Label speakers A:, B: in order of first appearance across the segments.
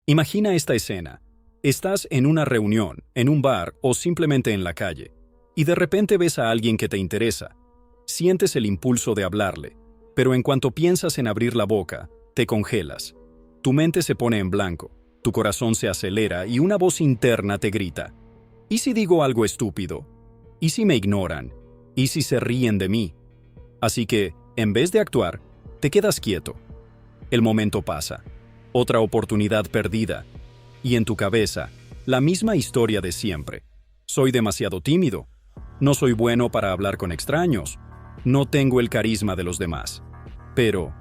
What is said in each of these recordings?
A: Imagina esta escena. Estás en una reunión, en un bar o simplemente en la calle, y de repente ves a alguien que te interesa. Sientes el impulso de hablarle, pero en cuanto piensas en abrir la boca, te congelas. Tu mente se pone en blanco, tu corazón se acelera y una voz interna te grita: ¿y si digo algo estúpido? ¿Y si me ignoran? ¿Y si se ríen de mí? Así que, en vez de actuar, te quedas quieto. El momento pasa. Otra oportunidad perdida. Y en tu cabeza, la misma historia de siempre. Soy demasiado tímido. No soy bueno para hablar con extraños. No tengo el carisma de los demás. Pero,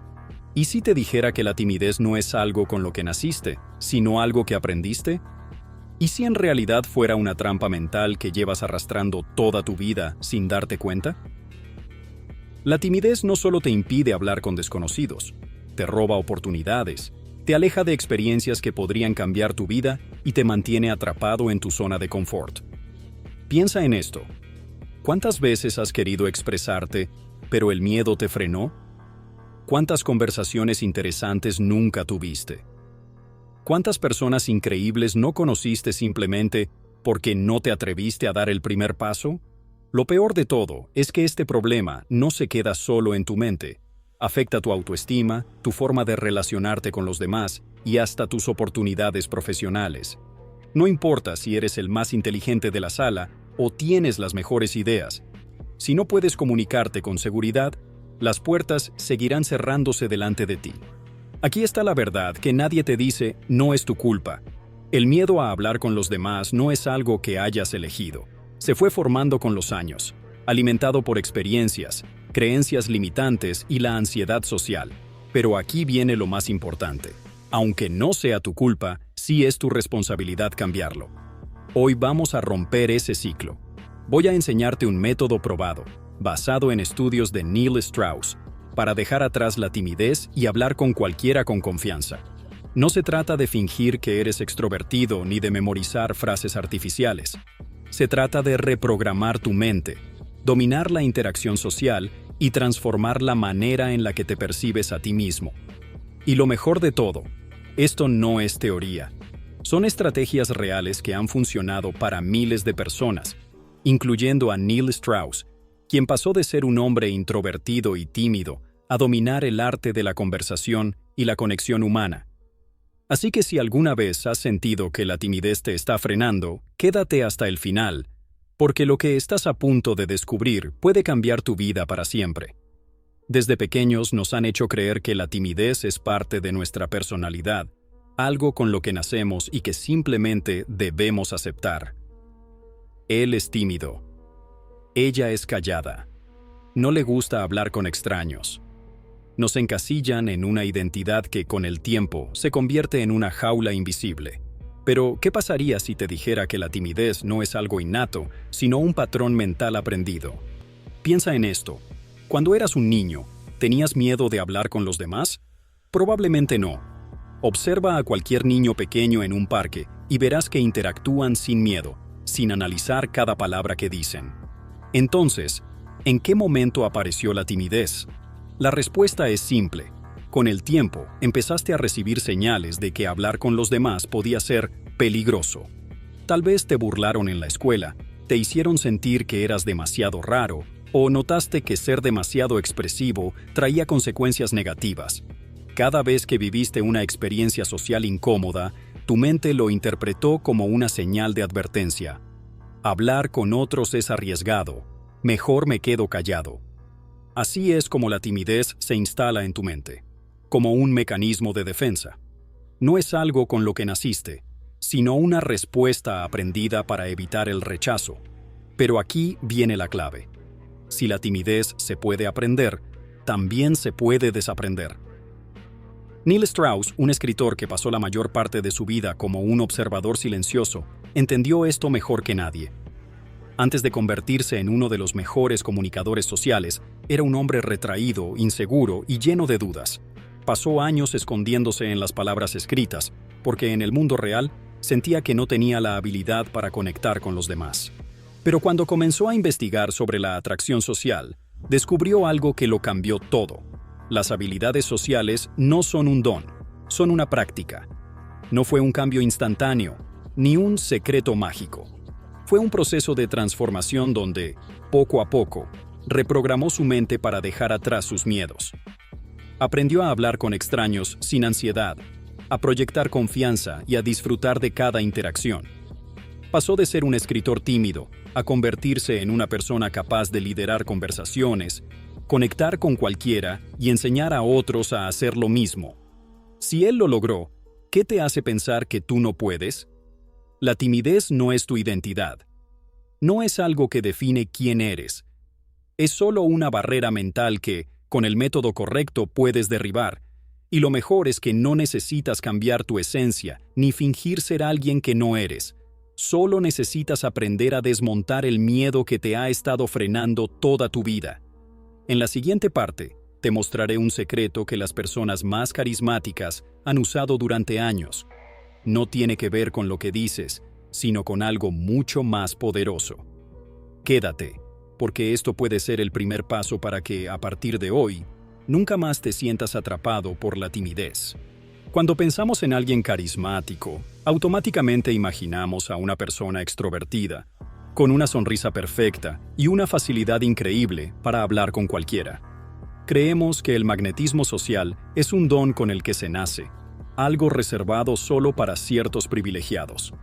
A: ¿y si te dijera que la timidez no es algo con lo que naciste, sino algo que aprendiste? ¿Y si en realidad fuera una trampa mental que llevas arrastrando toda tu vida sin darte cuenta? La timidez no solo te impide hablar con desconocidos, te roba oportunidades, te aleja de experiencias que podrían cambiar tu vida y te mantiene atrapado en tu zona de confort. Piensa en esto. ¿Cuántas veces has querido expresarte, pero el miedo te frenó? ¿Cuántas conversaciones interesantes nunca tuviste? ¿Cuántas personas increíbles no conociste simplemente porque no te atreviste a dar el primer paso? Lo peor de todo es que este problema no se queda solo en tu mente. Afecta tu autoestima, tu forma de relacionarte con los demás y hasta tus oportunidades profesionales. No importa si eres el más inteligente de la sala o tienes las mejores ideas. Si no puedes comunicarte con seguridad, las puertas seguirán cerrándose delante de ti. Aquí está la verdad que nadie te dice: no es tu culpa. El miedo a hablar con los demás no es algo que hayas elegido. Se fue formando con los años, alimentado por experiencias, creencias limitantes y la ansiedad social. Pero aquí viene lo más importante. Aunque no sea tu culpa, sí es tu responsabilidad cambiarlo. Hoy vamos a romper ese ciclo. Voy a enseñarte un método probado, basado en estudios de Neil Strauss, para dejar atrás la timidez y hablar con cualquiera con confianza. No se trata de fingir que eres extrovertido ni de memorizar frases artificiales. Se trata de reprogramar tu mente, dominar la interacción social y transformar la manera en la que te percibes a ti mismo. Y lo mejor de todo, esto no es teoría. Son estrategias reales que han funcionado para miles de personas, incluyendo a Neil Strauss, quien pasó de ser un hombre introvertido y tímido a dominar el arte de la conversación y la conexión humana. Así que si alguna vez has sentido que la timidez te está frenando, quédate hasta el final, porque lo que estás a punto de descubrir puede cambiar tu vida para siempre. Desde pequeños nos han hecho creer que la timidez es parte de nuestra personalidad, algo con lo que nacemos y que simplemente debemos aceptar. Él es tímido. Ella es callada. No le gusta hablar con extraños. Nos encasillan en una identidad que con el tiempo se convierte en una jaula invisible. Pero, ¿qué pasaría si te dijera que la timidez no es algo innato, sino un patrón mental aprendido? Piensa en esto. Cuando eras un niño, ¿tenías miedo de hablar con los demás? Probablemente no. Observa a cualquier niño pequeño en un parque y verás que interactúan sin miedo, sin analizar cada palabra que dicen. Entonces, ¿en qué momento apareció la timidez? La respuesta es simple. Con el tiempo, empezaste a recibir señales de que hablar con los demás podía ser peligroso. Tal vez te burlaron en la escuela, te hicieron sentir que eras demasiado raro, o notaste que ser demasiado expresivo traía consecuencias negativas. Cada vez que viviste una experiencia social incómoda, tu mente lo interpretó como una señal de advertencia. Hablar con otros es arriesgado. Mejor me quedo callado. Así es como la timidez se instala en tu mente, como un mecanismo de defensa. No es algo con lo que naciste, sino una respuesta aprendida para evitar el rechazo. Pero aquí viene la clave. Si la timidez se puede aprender, también se puede desaprender. Neil Strauss, un escritor que pasó la mayor parte de su vida como un observador silencioso, entendió esto mejor que nadie. Antes de convertirse en uno de los mejores comunicadores sociales, era un hombre retraído, inseguro y lleno de dudas. Pasó años escondiéndose en las palabras escritas, porque en el mundo real sentía que no tenía la habilidad para conectar con los demás. Pero cuando comenzó a investigar sobre la atracción social, descubrió algo que lo cambió todo. Las habilidades sociales no son un don, son una práctica. No fue un cambio instantáneo, ni un secreto mágico. Fue un proceso de transformación donde, poco a poco, reprogramó su mente para dejar atrás sus miedos. Aprendió a hablar con extraños sin ansiedad, a proyectar confianza y a disfrutar de cada interacción. Pasó de ser un escritor tímido a convertirse en una persona capaz de liderar conversaciones, conectar con cualquiera y enseñar a otros a hacer lo mismo. Si él lo logró, ¿qué te hace pensar que tú no puedes? La timidez no es tu identidad. No es algo que define quién eres. Es solo una barrera mental que, con el método correcto, puedes derribar. Y lo mejor es que no necesitas cambiar tu esencia ni fingir ser alguien que no eres. Solo necesitas aprender a desmontar el miedo que te ha estado frenando toda tu vida. En la siguiente parte, te mostraré un secreto que las personas más carismáticas han usado durante años. No tiene que ver con lo que dices, sino con algo mucho más poderoso. Quédate, porque esto puede ser el primer paso para que, a partir de hoy, nunca más te sientas atrapado por la timidez. Cuando pensamos en alguien carismático, automáticamente imaginamos a una persona extrovertida, con una sonrisa perfecta y una facilidad increíble para hablar con cualquiera. Creemos que el magnetismo social es un don con el que se nace, algo reservado solo para ciertos privilegiados.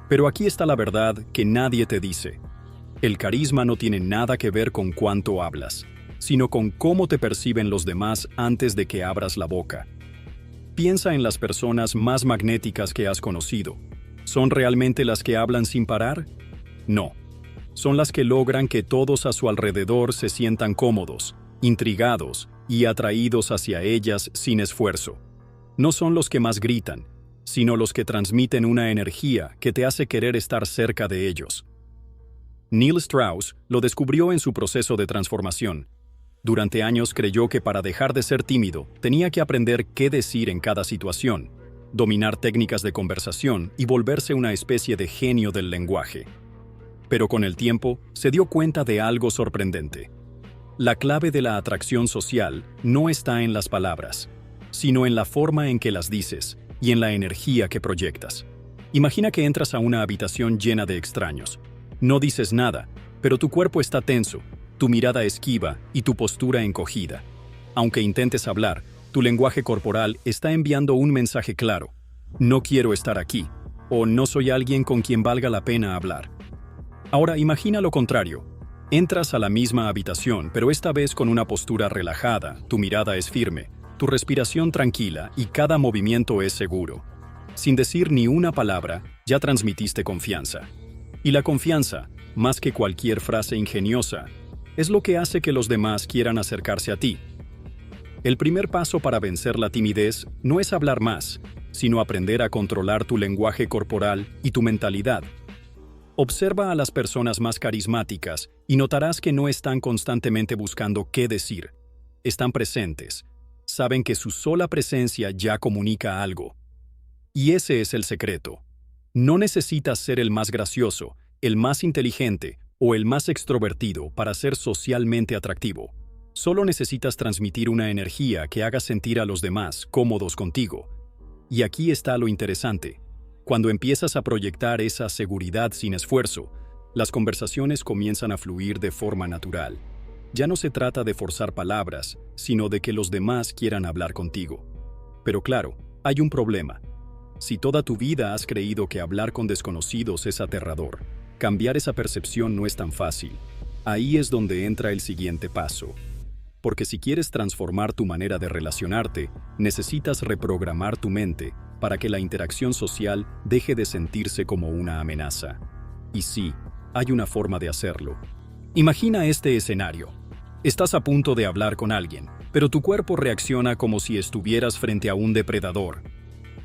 A: Pero aquí está la verdad que nadie te dice. El carisma no tiene nada que ver con cuánto hablas, sino con cómo te perciben los demás antes de que abras la boca. Piensa en las personas más magnéticas que has conocido. ¿Son realmente las que hablan sin parar? No. Son las que logran que todos a su alrededor se sientan cómodos, intrigados y atraídos hacia ellas sin esfuerzo. No son los que más gritan, sino los que transmiten una energía que te hace querer estar cerca de ellos. Neil Strauss lo descubrió en su proceso de transformación. Durante años creyó que para dejar de ser tímido tenía que aprender qué decir en cada situación, dominar técnicas de conversación y volverse una especie de genio del lenguaje. Pero con el tiempo se dio cuenta de algo sorprendente. La clave de la atracción social no está en las palabras, sino en la forma en que las dices y en la energía que proyectas. Imagina que entras a una habitación llena de extraños. No dices nada, pero tu cuerpo está tenso, tu mirada esquiva y tu postura encogida. Aunque intentes hablar, tu lenguaje corporal está enviando un mensaje claro. No quiero estar aquí, o no soy alguien con quien valga la pena hablar. Ahora imagina lo contrario. Entras a la misma habitación, pero esta vez con una postura relajada, tu mirada es firme, tu respiración tranquila y cada movimiento es seguro. Sin decir ni una palabra, ya transmitiste confianza. Y la confianza, más que cualquier frase ingeniosa, es lo que hace que los demás quieran acercarse a ti. El primer paso para vencer la timidez no es hablar más, sino aprender a controlar tu lenguaje corporal y tu mentalidad. Observa a las personas más carismáticas y notarás que no están constantemente buscando qué decir. Están presentes. Saben que su sola presencia ya comunica algo. Y ese es el secreto. No necesitas ser el más gracioso, el más inteligente o el más extrovertido para ser socialmente atractivo. Solo necesitas transmitir una energía que haga sentir a los demás cómodos contigo. Y aquí está lo interesante. Cuando empiezas a proyectar esa seguridad sin esfuerzo, las conversaciones comienzan a fluir de forma natural. Ya no se trata de forzar palabras, sino de que los demás quieran hablar contigo. Pero claro, hay un problema. Si toda tu vida has creído que hablar con desconocidos es aterrador, cambiar esa percepción no es tan fácil. Ahí es donde entra el siguiente paso. Porque si quieres transformar tu manera de relacionarte, necesitas reprogramar tu mente para que la interacción social deje de sentirse como una amenaza. Y sí, hay una forma de hacerlo. Imagina este escenario. Estás a punto de hablar con alguien, pero tu cuerpo reacciona como si estuvieras frente a un depredador.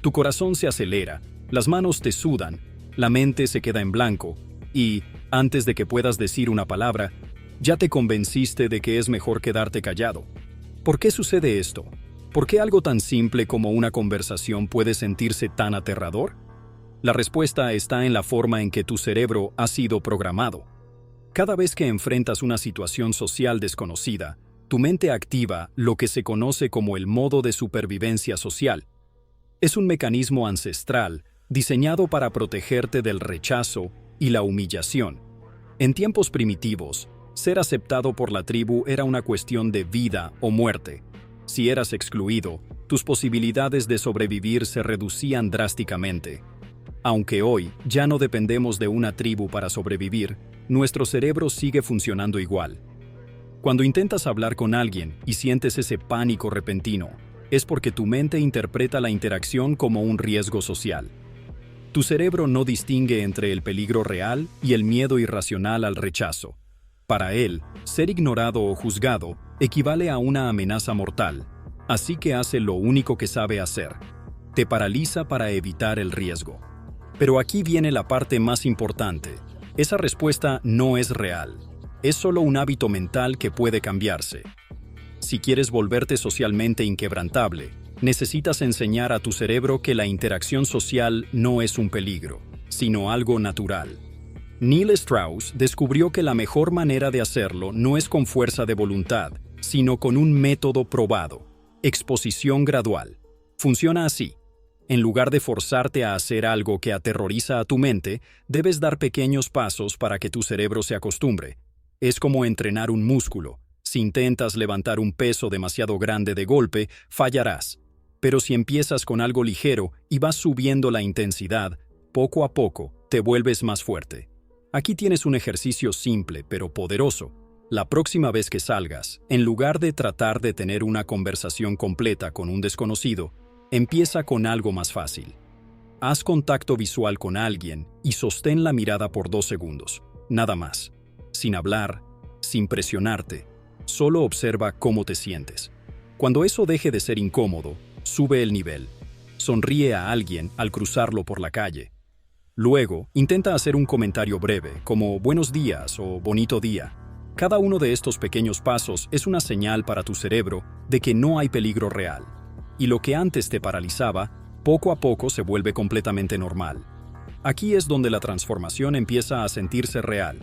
A: Tu corazón se acelera, las manos te sudan, la mente se queda en blanco y, antes de que puedas decir una palabra, ya te convenciste de que es mejor quedarte callado. ¿Por qué sucede esto? ¿Por qué algo tan simple como una conversación puede sentirse tan aterrador? La respuesta está en la forma en que tu cerebro ha sido programado. Cada vez que enfrentas una situación social desconocida, tu mente activa lo que se conoce como el modo de supervivencia social. Es un mecanismo ancestral diseñado para protegerte del rechazo y la humillación. En tiempos primitivos, ser aceptado por la tribu era una cuestión de vida o muerte. Si eras excluido, tus posibilidades de sobrevivir se reducían drásticamente. Aunque hoy ya no dependemos de una tribu para sobrevivir, nuestro cerebro sigue funcionando igual. Cuando intentas hablar con alguien y sientes ese pánico repentino, es porque tu mente interpreta la interacción como un riesgo social. Tu cerebro no distingue entre el peligro real y el miedo irracional al rechazo. Para él, ser ignorado o juzgado equivale a una amenaza mortal, así que hace lo único que sabe hacer: te paraliza para evitar el riesgo. Pero aquí viene la parte más importante. Esa respuesta no es real. Es solo un hábito mental que puede cambiarse. Si quieres volverte socialmente inquebrantable, necesitas enseñar a tu cerebro que la interacción social no es un peligro, sino algo natural. Neil Strauss descubrió que la mejor manera de hacerlo no es con fuerza de voluntad, sino con un método probado: exposición gradual. Funciona así. En lugar de forzarte a hacer algo que aterroriza a tu mente, debes dar pequeños pasos para que tu cerebro se acostumbre. Es como entrenar un músculo. Si intentas levantar un peso demasiado grande de golpe, fallarás. Pero si empiezas con algo ligero y vas subiendo la intensidad, poco a poco te vuelves más fuerte. Aquí tienes un ejercicio simple pero poderoso. La próxima vez que salgas, en lugar de tratar de tener una conversación completa con un desconocido, empieza con algo más fácil. Haz contacto visual con alguien y sostén la mirada por 2 segundos, nada más. Sin hablar, sin presionarte, solo observa cómo te sientes. Cuando eso deje de ser incómodo, sube el nivel. Sonríe a alguien al cruzarlo por la calle. Luego, intenta hacer un comentario breve, como buenos días o bonito día. Cada uno de estos pequeños pasos es una señal para tu cerebro de que no hay peligro real. Y lo que antes te paralizaba, poco a poco se vuelve completamente normal. Aquí es donde la transformación empieza a sentirse real.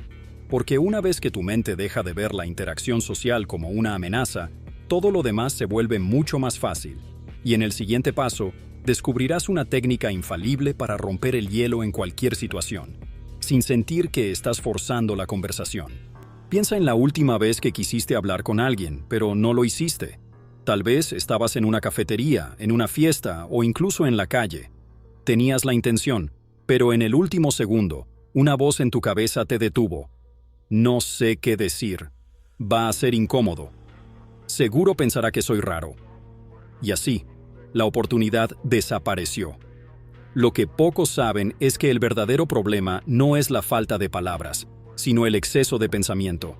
A: Porque una vez que tu mente deja de ver la interacción social como una amenaza, todo lo demás se vuelve mucho más fácil. Y en el siguiente paso, descubrirás una técnica infalible para romper el hielo en cualquier situación, sin sentir que estás forzando la conversación. Piensa en la última vez que quisiste hablar con alguien, pero no lo hiciste. Tal vez estabas en una cafetería, en una fiesta o incluso en la calle. Tenías la intención, pero en el último segundo, una voz en tu cabeza te detuvo. No sé qué decir. Va a ser incómodo. Seguro pensará que soy raro. Y así, la oportunidad desapareció. Lo que pocos saben es que el verdadero problema no es la falta de palabras, sino el exceso de pensamiento.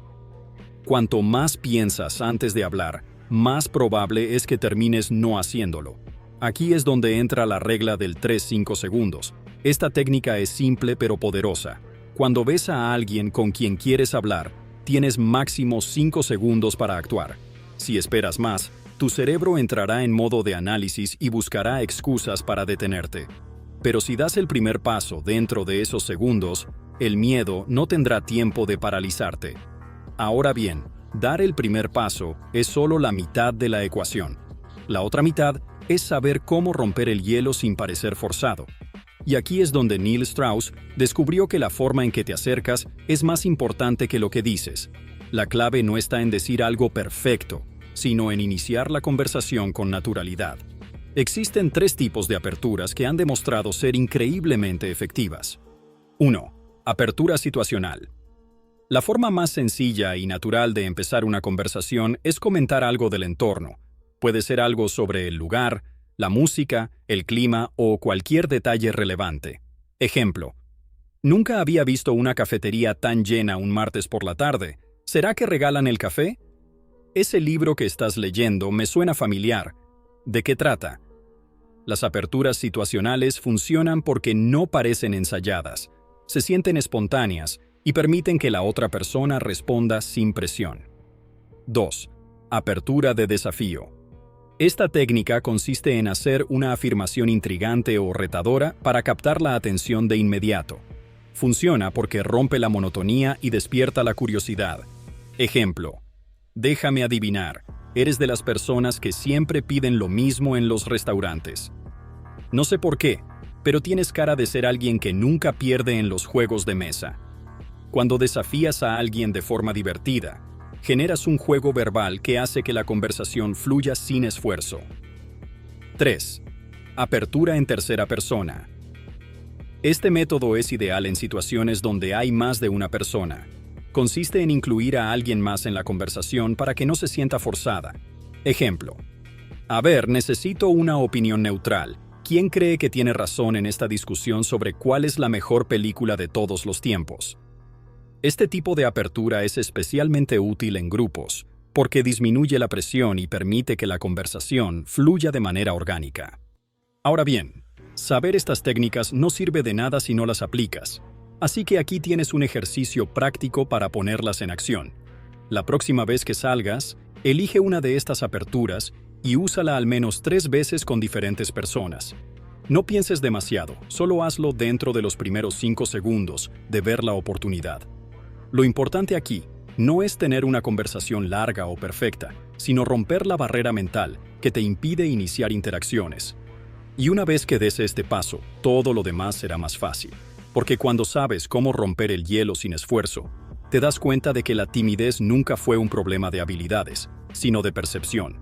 A: Cuanto más piensas antes de hablar, más probable es que termines no haciéndolo. Aquí es donde entra la regla del 3-5 segundos. Esta técnica es simple pero poderosa. Cuando ves a alguien con quien quieres hablar, tienes máximo 5 segundos para actuar. Si esperas más, tu cerebro entrará en modo de análisis y buscará excusas para detenerte. Pero si das el primer paso dentro de esos segundos, el miedo no tendrá tiempo de paralizarte. Ahora bien, dar el primer paso es solo la mitad de la ecuación. La otra mitad es saber cómo romper el hielo sin parecer forzado. Y aquí es donde Neil Strauss descubrió que la forma en que te acercas es más importante que lo que dices. La clave no está en decir algo perfecto, sino en iniciar la conversación con naturalidad. Existen 3 tipos de aperturas que han demostrado ser increíblemente efectivas. 1. Apertura situacional. La forma más sencilla y natural de empezar una conversación es comentar algo del entorno. Puede ser algo sobre el lugar, la música, el clima o cualquier detalle relevante. Ejemplo: nunca había visto una cafetería tan llena un martes por la tarde. ¿Será que regalan el café? Ese libro que estás leyendo me suena familiar. ¿De qué trata? Las aperturas situacionales funcionan porque no parecen ensayadas, se sienten espontáneas y permiten que la otra persona responda sin presión. 2. Apertura de desafío. Esta técnica consiste en hacer una afirmación intrigante o retadora para captar la atención de inmediato. Funciona porque rompe la monotonía y despierta la curiosidad. Ejemplo: déjame adivinar, eres de las personas que siempre piden lo mismo en los restaurantes. No sé por qué, pero tienes cara de ser alguien que nunca pierde en los juegos de mesa. Cuando desafías a alguien de forma divertida, generas un juego verbal que hace que la conversación fluya sin esfuerzo. 3. Apertura en tercera persona. Este método es ideal en situaciones donde hay más de una persona. Consiste en incluir a alguien más en la conversación para que no se sienta forzada. Ejemplo. A ver, necesito una opinión neutral. ¿Quién cree que tiene razón en esta discusión sobre cuál es la mejor película de todos los tiempos? Este tipo de apertura es especialmente útil en grupos, porque disminuye la presión y permite que la conversación fluya de manera orgánica. Ahora bien, saber estas técnicas no sirve de nada si no las aplicas, así que aquí tienes un ejercicio práctico para ponerlas en acción. La próxima vez que salgas, elige una de estas aperturas y úsala al menos 3 veces con diferentes personas. No pienses demasiado, solo hazlo dentro de los primeros 5 segundos de ver la oportunidad. Lo importante aquí no es tener una conversación larga o perfecta, sino romper la barrera mental que te impide iniciar interacciones. Y una vez que des este paso, todo lo demás será más fácil, porque cuando sabes cómo romper el hielo sin esfuerzo, te das cuenta de que la timidez nunca fue un problema de habilidades, sino de percepción.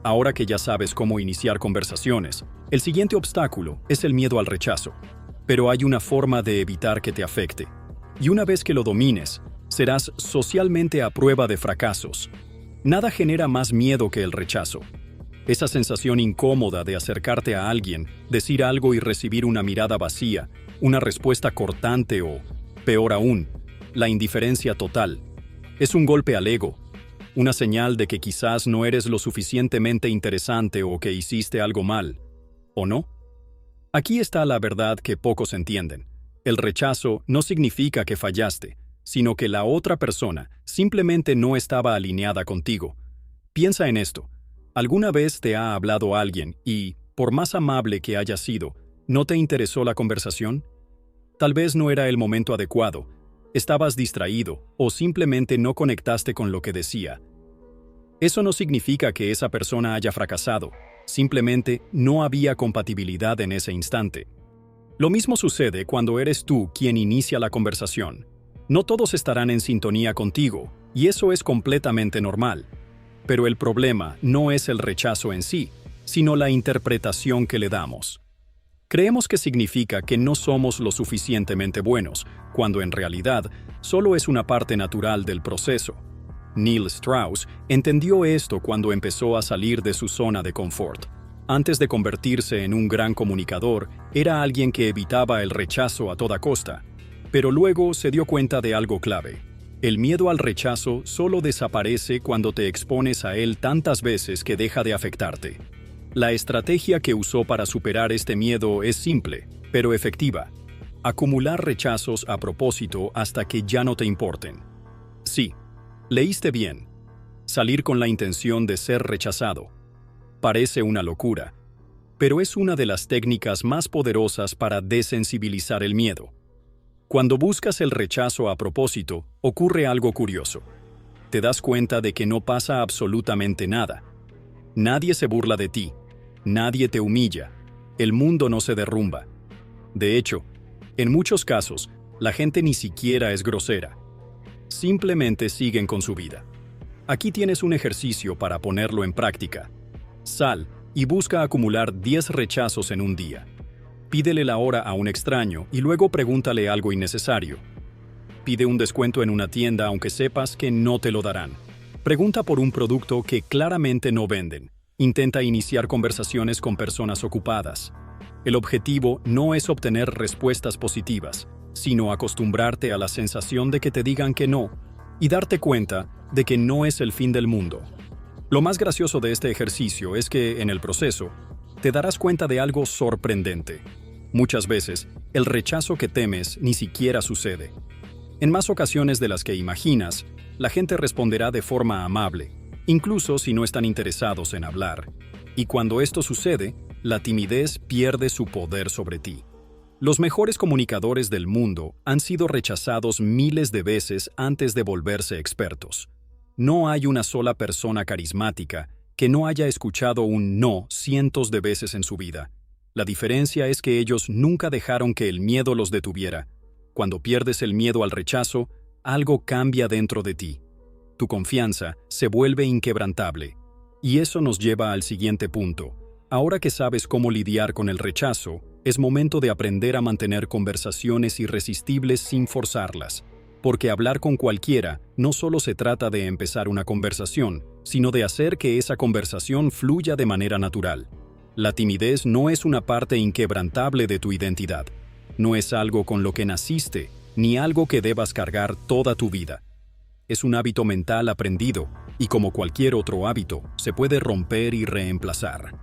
A: Ahora que ya sabes cómo iniciar conversaciones, el siguiente obstáculo es el miedo al rechazo. Pero hay una forma de evitar que te afecte. Y una vez que lo domines, serás socialmente a prueba de fracasos. Nada genera más miedo que el rechazo. Esa sensación incómoda de acercarte a alguien, decir algo y recibir una mirada vacía, una respuesta cortante o, peor aún, la indiferencia total. Es un golpe al ego. Una señal de que quizás no eres lo suficientemente interesante o que hiciste algo mal, ¿o no? Aquí está la verdad que pocos entienden. El rechazo no significa que fallaste, sino que la otra persona simplemente no estaba alineada contigo. Piensa en esto. ¿Alguna vez te ha hablado alguien y, por más amable que haya sido, no te interesó la conversación? Tal vez no era el momento adecuado. Estabas distraído o simplemente no conectaste con lo que decía. Eso no significa que esa persona haya fracasado, simplemente no había compatibilidad en ese instante. Lo mismo sucede cuando eres tú quien inicia la conversación. No todos estarán en sintonía contigo, y eso es completamente normal. Pero el problema no es el rechazo en sí, sino la interpretación que le damos. Creemos que significa que no somos lo suficientemente buenos, cuando en realidad solo es una parte natural del proceso. Neil Strauss entendió esto cuando empezó a salir de su zona de confort. Antes de convertirse en un gran comunicador, era alguien que evitaba el rechazo a toda costa. Pero luego se dio cuenta de algo clave. El miedo al rechazo solo desaparece cuando te expones a él tantas veces que deja de afectarte. La estrategia que usó para superar este miedo es simple, pero efectiva. Acumular rechazos a propósito hasta que ya no te importen. Sí, leíste bien. Salir con la intención de ser rechazado. Parece una locura, pero es una de las técnicas más poderosas para desensibilizar el miedo. Cuando buscas el rechazo a propósito, ocurre algo curioso. Te das cuenta de que no pasa absolutamente nada. Nadie se burla de ti. Nadie te humilla. El mundo no se derrumba. De hecho, en muchos casos, la gente ni siquiera es grosera. Simplemente siguen con su vida. Aquí tienes un ejercicio para ponerlo en práctica. Sal y busca acumular 10 rechazos en un día. Pídele la hora a un extraño y luego pregúntale algo innecesario. Pide un descuento en una tienda aunque sepas que no te lo darán. Pregunta por un producto que claramente no venden. Intenta iniciar conversaciones con personas ocupadas. El objetivo no es obtener respuestas positivas, sino acostumbrarte a la sensación de que te digan que no y darte cuenta de que no es el fin del mundo. Lo más gracioso de este ejercicio es que, en el proceso, te darás cuenta de algo sorprendente. Muchas veces, el rechazo que temes ni siquiera sucede. En más ocasiones de las que imaginas, la gente responderá de forma amable, incluso si no están interesados en hablar. Y cuando esto sucede, la timidez pierde su poder sobre ti. Los mejores comunicadores del mundo han sido rechazados miles de veces antes de volverse expertos. No hay una sola persona carismática que no haya escuchado un no cientos de veces en su vida. La diferencia es que ellos nunca dejaron que el miedo los detuviera. Cuando pierdes el miedo al rechazo, algo cambia dentro de ti. Tu confianza se vuelve inquebrantable. Y eso nos lleva al siguiente punto. Ahora que sabes cómo lidiar con el rechazo, es momento de aprender a mantener conversaciones irresistibles sin forzarlas. Porque hablar con cualquiera no solo se trata de empezar una conversación, sino de hacer que esa conversación fluya de manera natural. La timidez no es una parte inquebrantable de tu identidad. No es algo con lo que naciste, ni algo que debas cargar toda tu vida. Es un hábito mental aprendido, y como cualquier otro hábito, se puede romper y reemplazar.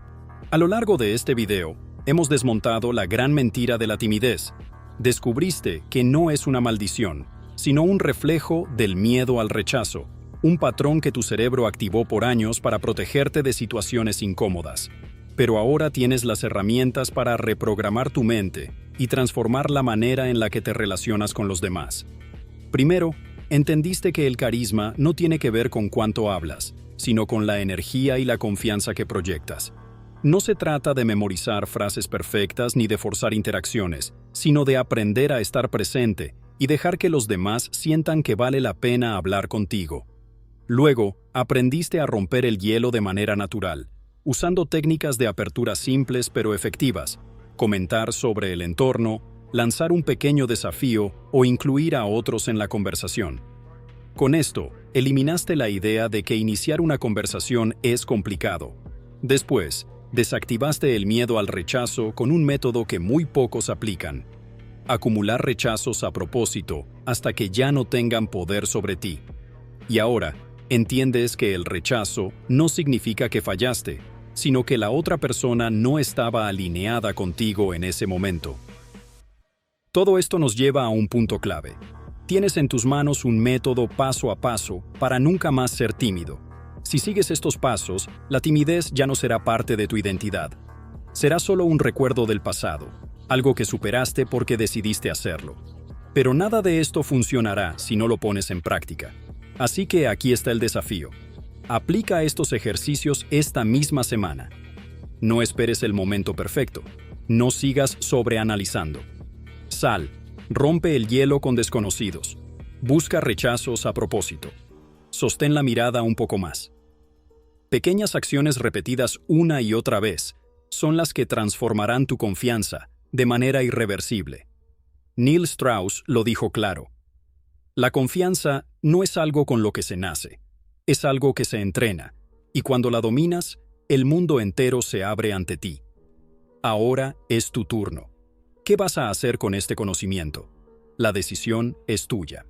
A: A lo largo de este video, hemos desmontado la gran mentira de la timidez. Descubriste que no es una maldición, sino un reflejo del miedo al rechazo, un patrón que tu cerebro activó por años para protegerte de situaciones incómodas. Pero ahora tienes las herramientas para reprogramar tu mente y transformar la manera en la que te relacionas con los demás. Primero, entendiste que el carisma no tiene que ver con cuánto hablas, sino con la energía y la confianza que proyectas. No se trata de memorizar frases perfectas ni de forzar interacciones, sino de aprender a estar presente y dejar que los demás sientan que vale la pena hablar contigo. Luego, aprendiste a romper el hielo de manera natural, usando técnicas de apertura simples pero efectivas, comentar sobre el entorno, lanzar un pequeño desafío o incluir a otros en la conversación. Con esto, eliminaste la idea de que iniciar una conversación es complicado. Después, desactivaste el miedo al rechazo con un método que muy pocos aplican: acumular rechazos a propósito hasta que ya no tengan poder sobre ti. Y ahora, entiendes que el rechazo no significa que fallaste, sino que la otra persona no estaba alineada contigo en ese momento. Todo esto nos lleva a un punto clave. Tienes en tus manos un método paso a paso para nunca más ser tímido. Si sigues estos pasos, la timidez ya no será parte de tu identidad. Será solo un recuerdo del pasado, algo que superaste porque decidiste hacerlo. Pero nada de esto funcionará si no lo pones en práctica. Así que aquí está el desafío. Aplica estos ejercicios esta misma semana. No esperes el momento perfecto. No sigas sobreanalizando. Sal, rompe el hielo con desconocidos. Busca rechazos a propósito. Sostén la mirada un poco más. Pequeñas acciones repetidas una y otra vez son las que transformarán tu confianza de manera irreversible. Neil Strauss lo dijo claro. La confianza no es algo con lo que se nace, es algo que se entrena, y cuando la dominas, el mundo entero se abre ante ti. Ahora es tu turno. ¿Qué vas a hacer con este conocimiento? La decisión es tuya.